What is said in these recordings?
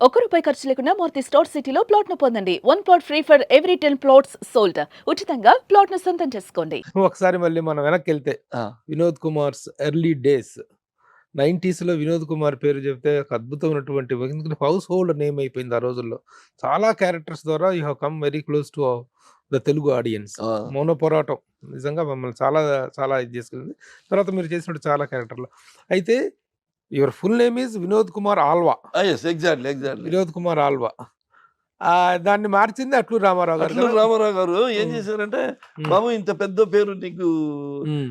రూపాయి ఖర్చు లేకుండా మూర్తి స్టోర్ సిటీలో ప్లాట్‌ను పొందండి. 1 plot free for every 10 plots sold. ఉచితంగా ప్లాట్‌ను సొంతం చేసుకోండి. ఒకసారి మళ్ళీ మనం వెనక్కెళ్తే ఆ! వినోద్ కుమార్స్ ఎర్లీ డేస్ 90స్‌లో వినోద్ కుమార్ పేరు చెప్తే ఒక అద్భుతమైనటువంటి ఎందుకంటే హౌస్ హోల్డ్ నేమ్ అయిపోయింది ఆ రోజుల్లో. చాలా క్యారెక్టర్స్ ద్వారా you have come very close to the Telugu audience. ఆ! మౌన పోరాటం నిజంగా మమ్మల్ని చాలా చాలా ఇది చేసుకెళ్ళింది. తర్వాత మీరు చేసినట్టు చాలా క్యారెక్టర్లు. అయితే your full name is Vinod Kumar Alva. Yes. Exactly. Vinod Kumar Alva. దాన్ని మార్చింది అట్లూరి రామారావు గారు అట్లూరి కదా? రామారావు గారు ఏం హ్మ్. చేశారంటే, హ్మ్. "బాబు ఇంత పెద్ద పేరు నీకు హ్మ్.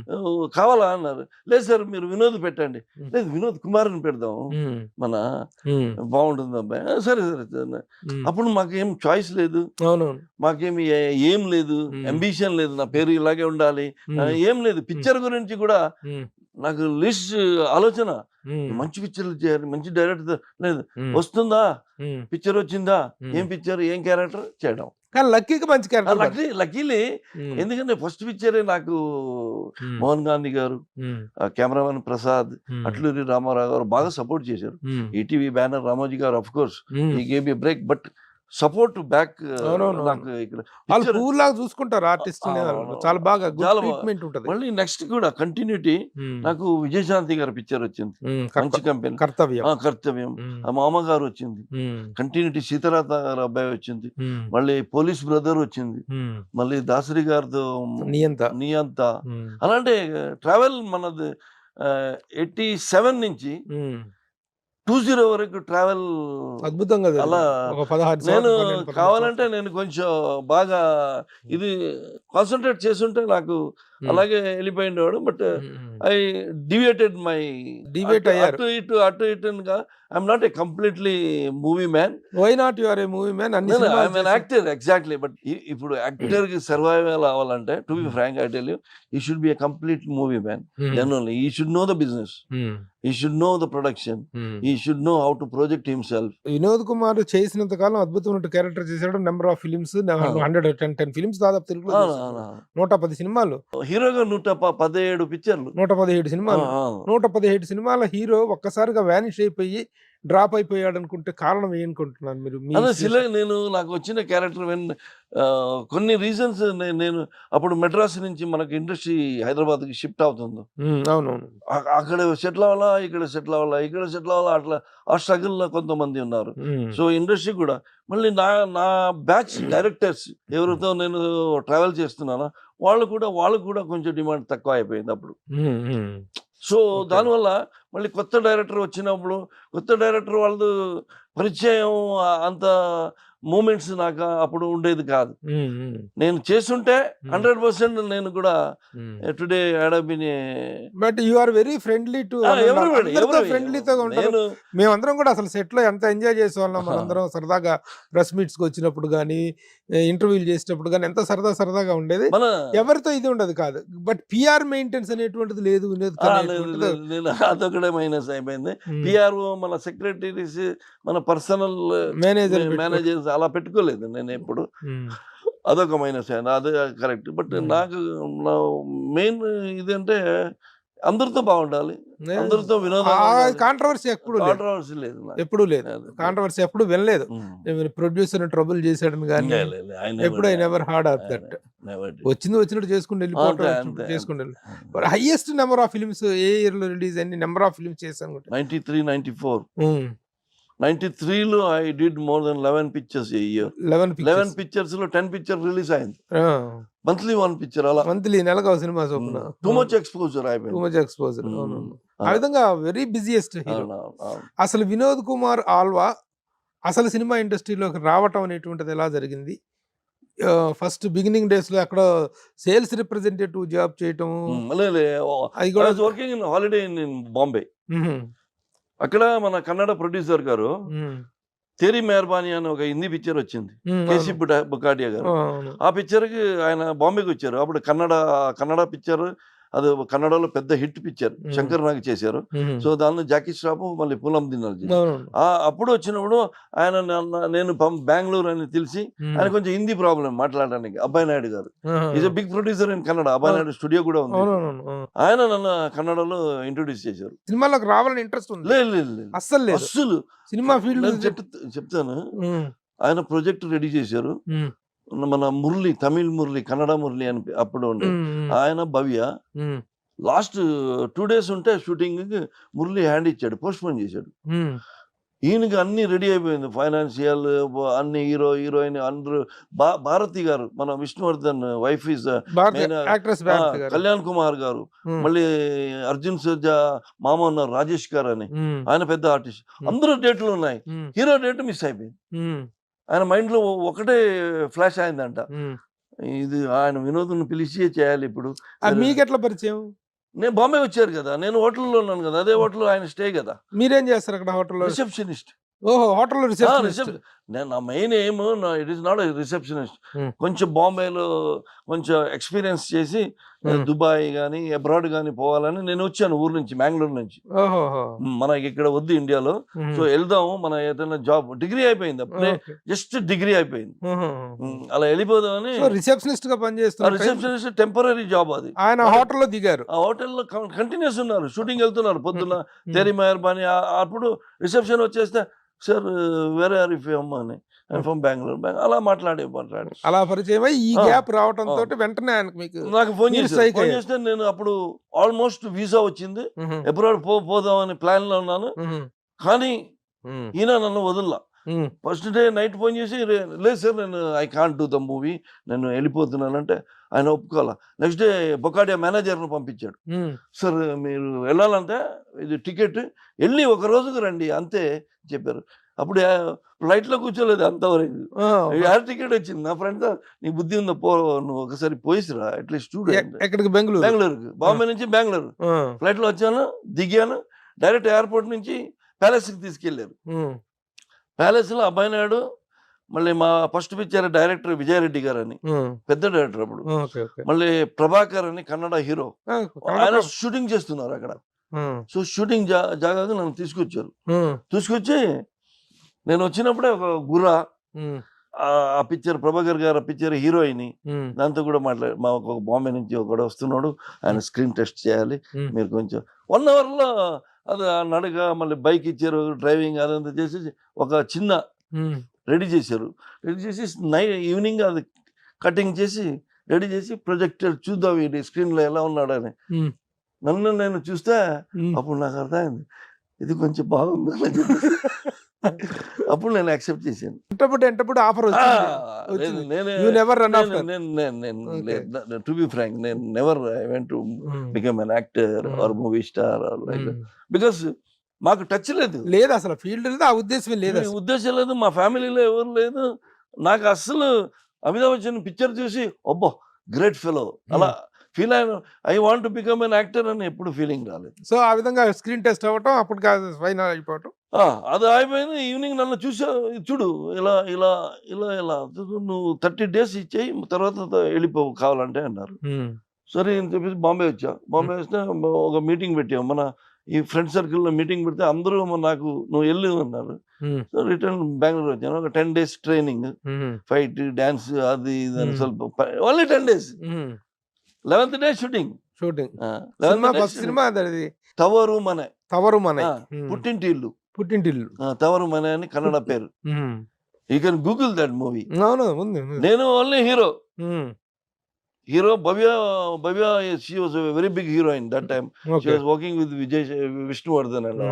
కావాలా?" అన్నారు. "లేదు సార్ మీరు వినోద్ పెట్టండి." హ్మ్. "లేదు వినోద్ కుమార్ అని పెడదాం. హ్మ్. మన హ్మ్. బావుంటుంది అబ్బాయి." సరే సరే సరే." హ్మ్. అప్పుడు మాకేం చాయిస్ లేదు. అవునవును. మాకేమి ఏం లేదు. హ్మ్. అంబిషన్ లేదు. నా పేరు ఇలాగే ఉండాలి. హ్మ్. ఏం లేదు. పిక్చర్ గురించి కూడా హ్మ్. నాకు లిస్ట్ ఆలోచన. హ్మ్. మంచి పిక్చర్‌లు చేయాలి. మంచి డైరెక్టర్ లేదు. హ్మ్. వస్తుందా? హ్మ్. పిక్చర్ వచ్చిందా? హ్మ్. ఏం పిక్చర్? ఏం క్యారెక్టర్? చేయడం. కానీ లక్కీగా మంచి క్యారెక్టర్ పడ్డాయి. లక్కీలీ హ్మ్. ఎందుకంటే ఫస్ట్ పిక్చరే నాకు హ్మ్. మోహన్ గాంధీ గారు, హ్మ్. కెమెరామన్ ప్రసాద్, హ్మ్. అట్లూరి రామారావు గారు బాగా సపోర్ట్ చేశారు. హ్మ్. ఈటీవీ బ్యానర్ రామోజీ గారు ఆఫ్‌కోర్స్ హ్మ్. హి gave me break. But support back అవునవునవును. నాకు ఇక్కడ వాళ్ళు పిక్చర్ పువ్వులాగా చూసుకుంటారు ఆర్టిస్ట్‌ని. వాళ్ళు చాలా బాగా గుడ్ చాలా ట్రీట్‌మెంట్ ఉంటది. మళ్ళీ నెక్స్ట్ కూడా కంటిన్యూటీ హ్మ్. నాకు విజయశాంతి గారి పిక్చర్ వచ్చింది. హ్మ్. మంచి కంపెనీ. కర్తవ్యం. కర్తవ్యం. హ్మ్. మామగారు వచ్చింది. హ్మ్. కంటిన్యూటీ సీతారాత గారి అబ్బాయి వచ్చింది. హ్మ్. మళ్ళీ పోలీస్ బ్రదర్ వచ్చింది. హ్మ్. మళ్ళీ దాసరి గారితో నియంత. నియంత. హ్మ్. అలాంటి ట్రావెల్ మనది 87 నుంచి హ్మ్. 20 వరకు ట్రావెల్ అద్భుతంగా అలా జరిగింది. ఒక 16 నేను సంవత్సరాలు 12, 13 కావాలంటే సంవత్సరాలు. నేను కొంచెం బాగా ఇది కాన్సంట్రేట్ చేసుంటే నాకు హ్మ్. అలాగే ఎళ్ళిపోయిండేవాడు. But hmm. I deviated my deviate అయ్యారు. అటు ఇటుగా I'm not a completely movie man. Why not you are a movie man అన్ని సినిమాలు ఐఎమ్ ఎన్ చేసి యాక్టర్ ఎగ్జాక్ట్‌లీ. బట్ ఇప్పుడు యాక్టర్‌కి సర్వైవల్ అవ్వాలంటే to be hmm. Frank I tell you, he should be a complete movie man. Hmm. Then only he should know the business. Hmm. He should know the production. Hmm. He should know how to project himself. Vinod Kumar చేసినంత కాలం అద్భుతమైన character చేశాడు. Number of films ఆ! 10 films దాదాపు తెలుగులో చేశాడు. అవునవును. 110 సినిమాలు. హీరోగా 117 పిక్చర్‌లు. 117 ఆ! సినిమాలు. ఆ! 117 సినిమాల హీరో ఒక్కసారిగా వానిష్ అయిపోయి డ్రాప్ అయిపోయాడనుకుంటే కారణం ఏమనుకుంటున్నారు మీరు? మీ అదే విశ్లేషణ. నాకొచ్చిన క్యారెక్టర్ కొన్ని రీజన్స్ నేను అప్పుడు మెడ్రాస్ నుంచి మనకి ఇండస్ట్రీ హైదరాబాద్‌కి షిఫ్ట్ అవుతుంది. హ్మ్. అవునవును. అక్కడ సెటిల్ అవ్వాలా, ఇక్కడ సెటిల్ అవ్వాలా, ఇక్కడ సెటిల్ అవ్వాలా అట్లా ఆ స్ట్రగుల్‌లో కొంతమంది ఉన్నారు. హ్మ్. సో, ఇండస్ట్రీ కూడా మళ్ళీ నా నా బ్యాచ్ డైరెక్టర్స్ ఎవరితో నేను ట్రావెల్ చేస్తున్నానో వాళ్ళకి కూడా కొంచెం డిమాండ్ తక్కువ అయిపోయింది అప్పుడు. హ్మ్. హ్మ్. So, okay. దానివల్ల మళ్ళీ కొత్త డైరెక్టర్ వచ్చినప్పుడు, కొత్త డైరెక్టర్ వాళ్ళది పరిచయం అంత మూమెంట్స్ నాకు అప్పుడు ఉండేది కాదు. హ్మ్. హ్మ్. నేను చేసుంటే హ్మ్. 100% నేను కూడా hmm. Today I'd have been a but you are very friendly to one and all. Everybody అందరితో ఫ్రెండ్లీ‌గా ఉంటారు. నేను మేమందరం కూడా అసలు సెట్‌లో ఎంత ఎంజాయ్ చేసేవాళ్ళం మనందరం సరదాగా ప్రెస్ మీట్స్‌కి వచ్చినప్పుడు గాని, ఇంటర్వ్యూలు చేసేటప్పుడు గాని ఎంత సరదాగా ఉండేది. మన ఎవరితో ఇది ఉండదు కాదు. బట్ పీఆర్ మెయింటెనెన్స్ అనేటువంటిది లేదు వినోద్‌కి లేదు. అనేటువంటిది. నేను అదొకటే మైనస్ అయిపోయింది. హ్మ్. పీఆర్ఓ మన సెక్రటరీస్, మన పర్సనల్ మేనేజర్‌లు పెట్టుకోవడం. మేనేజర్స్ అలా పెట్టుకోలేదు నేనెప్పుడు. హ్మ్. అదొక మైనస్ అయింది. అదే కరెక్ట్. బట్ హ్మ్. నాకు నా మెయిన్ ఇదంటే అందరితో బాగుండాలి. అందరితో ఆ వినోదంగా ఉండాలి. కాంట్రోవర్సీ ఎప్పుడూ లేదు. కాంట్రోవర్సీ లేదు నాకు. ఎప్పుడూ లేదు. అది. కాంట్రోవర్సీ ఎప్పుడు వినలేదు. హ్మ్. ప్రొడ్యూసర్‌ని ట్రబుల్ చేసాడని గాని, లే లే లే. ఎప్పుడు I never heard of that. Never డి. వచ్చినట్టు చేసుకుంటూ వెళ్ళిపోవటం, అంతే. వచ్చినప్పుడు చేసుకుంటూ హైయెస్ట్ నంబర్ ఆఫ్ ఫిల్మ్స్ ఏ ఇయర్‌లో రిలీజ్ అయ్యింది? నంబర్ ఆఫ్ ఫిల్మ్స్ చేశానుకుంట. 93, 94. హ్మ్. 93లో I did more than 11 pictures a year. 11 pictures. 11 పిక్చర్స్‌లో 10 పిక్చర్ రిలీజ్ అయింది. ఆ! మంత్లీ 1 పిక్చర్ అలా. మంత్లీ నెలకు ఒక సినిమా చొప్పున. టూ అవును. మచ్ ఎక్స్‌పోజర్ టూ అయిపోయింది. Much exposure. హ్మ్. అవునవును. ఆ అలా. విధంగా వెరీ బిజియెస్ట్ హీరో. అవునవును. అవును. అసలు వినోద్ కుమార్ ఆల్వా అసలు సినిమా ఇండస్ట్రీలోకి రావటం అనేటువంటిది ఎలా జరిగింది? ఫస్ట్ బిగినింగ్ డేస్‌లో ఎక్కడో సేల్స్ రిప్రజెంటేటివ్ జాబ్ చేయటము లే లే. అది ఐ కూడా. Was working in holiday in Bombay. హుహు. అక్కడ మన కన్నడ ప్రొడ్యూసర్ గారు హ్మ్. 'తేరీ మెహర్బానీ' అని ఒక హిందీ పిక్చర్ వచ్చింది. హ్మ్. కేసీ అవును. బుకాడియా గారు. అవును. ఆ పిక్చర్‌కి ఆయన బాంబేకొచ్చారు. అప్పుడు కన్నడ పిక్చర్ అది కన్నడలో పెద్ద హిట్ పిక్చర్, శంకర్ నాగ్ చేశారు. సో దానిలో జాకీ ష్రాఫ్ మళ్ళీ పూలం దినాలు చేశారు. అవునవును. అప్పుడు వచ్చినప్పుడు ఆయన నేను బెంగళూరు అని తెలిసి ఆయన కొంచెం హిందీ ప్రాబ్లం మాట్లాడడానికి. అబ్బాయి నాయుడు గారు is a big producer in Kannada. Abbayi Naidu studio కూడా ఉంది. అవునవును. ఆయన నన్ను కన్నడలో ఇంట్రొడ్యూస్ చేశారు. సినిమాలోకి రావాలని ఇంట్రెస్ట్ ఉంది? లేదు లేదు లేదు, అస్సలు లేదు. అస్సలు. సినిమా ఫీల్డ్ నేను చెప్తాను. ఆయన ప్రాజెక్ట్ రెడీ చేశారు. మన మురళి, తమిళ్ మురళి, కన్నడ మురళి అని అప్పుడు ఉండే ఆయన, భవ్య. లాస్ట్ 2 days ఉంటే షూటింగ్ మురళి హ్యాండ్ ఇచ్చాడు, పోస్ట్పోన్ చేశాడు. ఈయనకి అన్ని రెడీ అయిపోయింది, ఫైనాన్షియల్ అన్ని, హీరో హీరోయిన్ అందరూ. భారతి గారు, మన విష్ణువర్ధన్ వైఫ్ ఇస్ కళ్యాణ్ కుమార్ గారు, మళ్ళీ అర్జున్ సర్జా మామ ఉన్నారు రాజేష్ గారు అని, ఆయన పెద్ద ఆర్టిస్ట్. అందరూ డేట్లు ఉన్నాయి, హీరో డేట్ మిస్ అయిపోయింది. ఆయన మైండ్ లో ఒకటే ఫ్లాష్ అయిందంట, ఇది ఆయన వినోద్ని పిలిచి చేయాలి ఇప్పుడు. మీకు ఎట్లా పరిచయం? నేను బాంబే వచ్చారు కదా, నేను హోటల్లో ఉన్నాను కదా, అదే హోటల్ ఆయన స్టే కదా. మీరేం చేస్తారు అక్కడ హోటల్లో? రిసెప్షనిస్ట్. ఓహో, హోటల్లో రిసెప్షనిస్ట్. నేను నా main aim, it is not receptionist. కొంచెం బాంబేలో కొంచెం ఎక్స్పీరియన్స్ చేసి దుబాయ్ కానీ అబ్రాడ్ కానీ పోవాలని నేను వచ్చాను ఊరు నుంచి, బెంగళూరు నుంచి. మనకి ఇక్కడ వద్దు ఇండియాలో, సో వెళ్దాము మన ఏదైనా జాబ్. డిగ్రీ అయిపోయింది అప్పుడే, జస్ట్ డిగ్రీ అయిపోయింది, అలా వెళ్ళిపోదామని. రిసెప్షనిస్ట్ గా పనిచేస్తున్నారు. రిసెప్షనిస్ట్ టెంపరీ జాబ్ అది. ఆయన హోటల్లో దిగారు, ఆ హోటల్లో కంటిన్యూస్ ఉన్నారు, షూటింగ్ వెళ్తున్నారు పొద్దున్న తెరి మెహర్బానీ. అప్పుడు రిసెప్షన్ వచ్చేస్తే, సార్ వేరే ఆర్ ఇఫ్ అమ్మ అని, ఫ్రమ్ బెంగళూరు. అలా మాట్లాడి అలా పరిచయం అయ్యి ఈ గ్యాప్ రావడంతో వెంటనే నాకు ఫోన్ చేస్తే, నేను అప్పుడు ఆల్మోస్ట్ వీసా వచ్చింది, ఎబ్రాడ్ పోదామని ప్లాన్ లో ఉన్నాను. కానీ ఈయన నన్ను వదల్లా. ఫస్ట్ డే నైట్ ఫోన్ చేసి, లేదు సార్ నేను I can't do the movie, నేను వెళ్ళిపోతున్నానంటే ఆయన ఒప్పుకోవాలా. నెక్స్ట్ డే బొకాడియా మేనేజర్ను పంపించాడు, సార్ మీరు వెళ్ళాలంటే ఇది టికెట్, వెళ్ళి ఒక రోజుకు రండి అంతే చెప్పారు. అప్పుడు ఫ్లైట్లో కూర్చోలేదు అంతవరకు, ఎయిర్ టికెట్ వచ్చింది. నా ఫ్రెండ్, నీ బుద్ధి ఉందా, నువ్వు ఒకసారి పోయిసిరా అట్లీస్ట్ స్టూడెంట్. ఎక్కడికి? బెంగళూరుకి. బాంబే నుంచి బెంగళూరు ఫ్లైట్లో వచ్చాను, దిగాను. డైరెక్ట్ ఎయిర్పోర్ట్ నుంచి ప్యాలెస్కి తీసుకెళ్లారు. ప్యాలెస్లో అబ్బాయి నాయుడు, మళ్ళీ మా ఫస్ట్ పిక్చర్ డైరెక్టర్ విజయారెడ్డి గారు అని, పెద్ద డైరెక్టర్ అప్పుడు. మళ్ళీ ప్రభాకర్ అని కన్నడ హీరో, ఆయన షూటింగ్ చేస్తున్నారు అక్కడ. సో షూటింగ్ జాగాగా నన్ను తీసుకొచ్చి నేను వచ్చినప్పుడే ఒక గుర్రా, ఆ పిక్చర్ ప్రభాకర్ గారు ఆ పిక్చర్ హీరోయిన్, దాంతో కూడా మా ఒక బాంబే నుంచి ఒకడు వస్తున్నాడు, ఆయన స్క్రీన్ టెస్ట్ చేయాలి, మీరు కొంచెం 1 hour లో అది నడక, మళ్ళీ బైక్ ఇచ్చారు, డ్రైవింగ్ అదంతా చేసి ఒక చిన్న రెడీ చేశారు. రెడీ చేసి ఈవినింగ్ అది కటింగ్ చేసి రెడీ చేసి ప్రొజెక్టర్ చూద్దాం ఈ స్క్రీన్లో ఎలా ఉన్నాడని. నన్ను నేను చూస్తే అప్పుడు నాకు అర్థమైంది, ఇది కొంచెం బాగుందని చెప్పి అప్పుడు నేను యాక్సెప్ట్ చేశాను. ఆఫర్ టు బి ఫ్రాంక్, నేను never I want to become an actor or movie star or like that, because మాకు టచ్ లేదు అసలు ఫీల్డ్ లేదు, ఆ ఉద్దేశం లేదు, మా ఫ్యామిలీలో ఎవరు లేదు. నాకు అసలు అమితాబ్ బచ్చన్ పిక్చర్ చూసి అబ్బో గ్రేట్ ఫెలో అలా ఫీల్ అయ్యాను. I want to become an actor అని ఎప్పుడు ఫీలింగ్ రాలేదు. సో ఆ విధంగా స్క్రీన్ టెస్ట్ అవ్వటం, అప్పుడు ఫైనల్ అయిపోవటం, అది అయిపోయింది. ఈవినింగ్ నన్ను చూసా, చూడు ఇలా ఇలా ఇలా ఇలా నువ్వు 30 days ఇచ్చేయి, తర్వాత వెళ్ళిపోవు కావాలంటే అన్నారు. సరే అని చెప్పేసి బాంబే వచ్చా. బాంబే వస్తే ఒక మీటింగ్ పెట్టాం, మన ఈ ఫ్రెండ్ సర్కిల్లో మీటింగ్ పెడితే అందరూ నాకు నువ్వు వెళ్ళు అన్నారు. సో రిటర్న్ బెంగళూరు వచ్చాను. ఒక 10 days ట్రైనింగ్, ఫైట్, డాన్స్, అది ఇది ಸ್ವಲ್ಪ only 10 days. 11th day shooting. సినిమా తవరు మనే, పుట్టింటిల్లు, తవరు మనే అని కన్నడ పేరు. You can Google that movie. నేను only hero Bhavya she was very big heroine that time. She was working with Vishnuvardhan and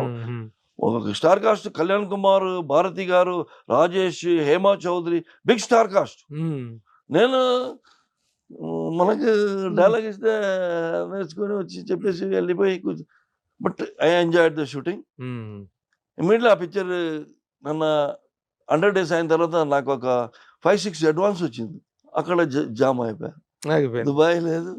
ఒక star cast, Kalyan Kumar, Bharathi garu, Rajesh, Hema Chowdhary, big star cast. నేను మనకు డైలాగ్ ఇస్తే నేర్చుకొని వచ్చి చెప్పేసి వెళ్ళిపోయి కూర్చో. But I enjoyed the shooting. Immediately ఆ పిక్చర్ నన్ను 100 days అయిన తర్వాత నాకు ఒక 5-6 అడ్వాన్స్ వచ్చింది. అక్కడ జామ్ అయిపోయా. దుబాయ్ లేదు.